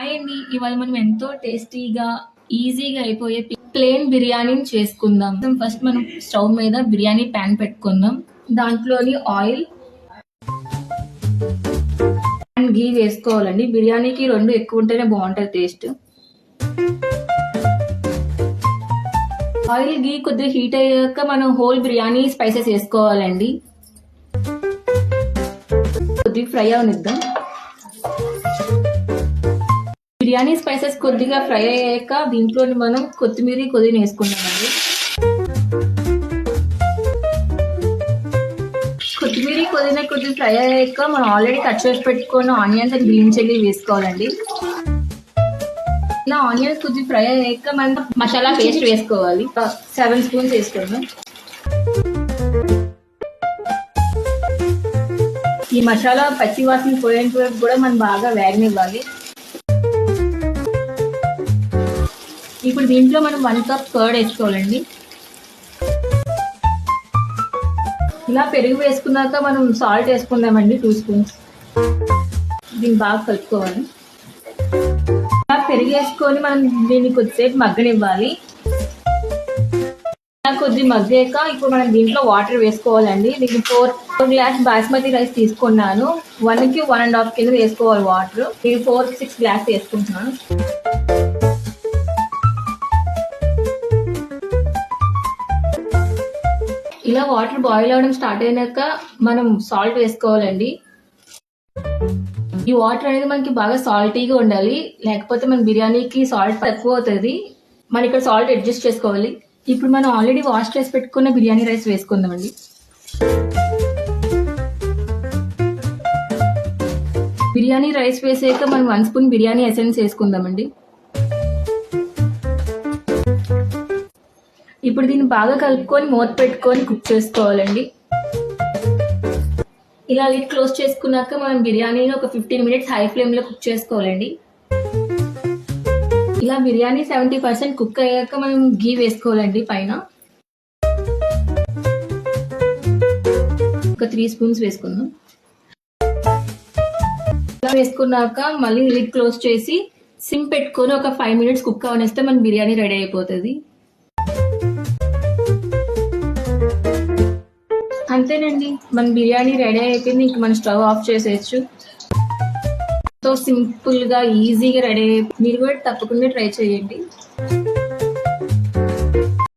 Hi అండి. ఇవాళ మనం ఎంతో టేస్టీగా, ఈజీగా అయిపోయే ప్లేన్ బిర్యానీని చేసుకుందాం. ఫస్ట్ మనం స్టవ్ మీద బిర్యానీ ప్యాన్ పెట్టుకుందాం. దాంట్లోని ఆయిల్ అండ్ ఘీ వేసుకోవాలండి. బిర్యానీకి రెండు ఎక్కువ ఉంటేనే బాగుంటుంది టేస్ట్. ఆయిల్ ఘీ కొద్దిగా హీట్ అయ్యాక మనం హోల్ బిర్యానీ స్పైసెస్ వేసుకోవాలండి. కొద్దిగా ఫ్రై అవనిద్దాం. బిర్యానీ స్పైసెస్ కొద్దిగా ఫ్రై అయ్యాక దీంట్లో మనం కొత్తిమీర కొద్దిగా వేసుకున్నామండి. కొత్తిమీర కొద్దిగా ఫ్రై అయ్యాక మనం ఆల్రెడీ కట్ చేసి పెట్టుకున్న ఆనియన్స్ అండ్ గ్రీన్ చిల్లీ వేసుకోవాలండి. ఇలా ఆనియన్స్ కొద్దిగా ఫ్రై అయ్యాక మనం మసాలా పేస్ట్ వేసుకోవాలి. 7 స్పూన్స్ వేసుకుందాం. ఈ మసాలా పచ్చి వాసన పోయేంత వరకు కూడా మనం బాగా వేగనివ్వాలి. ఇప్పుడు దీంట్లో మనం 1 కప్ కర్డ్ వేసుకోవాలండి. ఇలా పెరుగు వేసుకున్నాక మనం సాల్ట్ వేసుకుందామండి 2 స్పూన్స్. దీన్ని బాగా కలుపుకోవాలి. ఇలా పెరుగు వేసుకొని మనం దీన్ని కొద్దిసేపు మగ్గనివ్వాలి. కొద్ది మగ్గాక ఇప్పుడు మనం దీంట్లో వాటర్ వేసుకోవాలండి. దీనికి 4 గ్లాస్ బాస్మతి రైస్ తీసుకున్నాను. 1కి 1.5 కిలో వేసుకోవాలి వాటర్. ఇది 4-6 గ్లాస్ వేసుకుంటున్నాను. ఇలా వాటర్ బాయిల్ అవడం స్టార్ట్ అయినాక మనం సాల్ట్ వేసుకోవాలండి. ఈ వాటర్ అనేది మనకి బాగా సాల్టీగా ఉండాలి, లేకపోతే మన బిర్యానీకి సాల్ట్ తక్కువ అవుతుంది. మనం ఇక్కడ సాల్ట్ అడ్జస్ట్ చేసుకోవాలి. ఇప్పుడు మనం ఆల్రెడీ వాష్ చేసి పెట్టుకున్న బిర్యానీ రైస్ వేసుకుందామండి. బిర్యానీ రైస్ వేసాక మనం 1 స్పూన్ బిర్యానీ ఎసెన్స్ వేసుకుందామండి. ఇప్పుడు దీన్ని బాగా కలుపుకొని మూత పెట్టుకొని కుక్ చేసుకోవాలండి. ఇలా లిడ్ క్లోజ్ చేసుకున్నాక మనం బిర్యానీని ఒక 15 మినిట్స్ హై ఫ్లేమ్ లో కుక్ చేసుకోవాలండి. ఇలా బిర్యానీ 70% కుక్ అయ్యాక మనం ఘీ వేసుకోవాలండి పైన. ఒక 3 స్పూన్స్ వేసుకుందాం. ఇలా వేసుకున్నాక మళ్ళీ లిడ్ క్లోజ్ చేసి సిమ్ పెట్టుకొని ఒక 5 మినిట్స్ కుక్ అవనిస్తే మన బిర్యానీ రెడీ అయిపోతుంది. అంతేనండి, మన బిర్యానీ రెడీ అయిపోయింది. ఇంక మనం స్టవ్ ఆఫ్ చేసేయచ్చు. సో సింపుల్ గా ఈజీగా రెడీ అయిపోయింది. మీరు కూడా తప్పకుండా ట్రై చేయండి.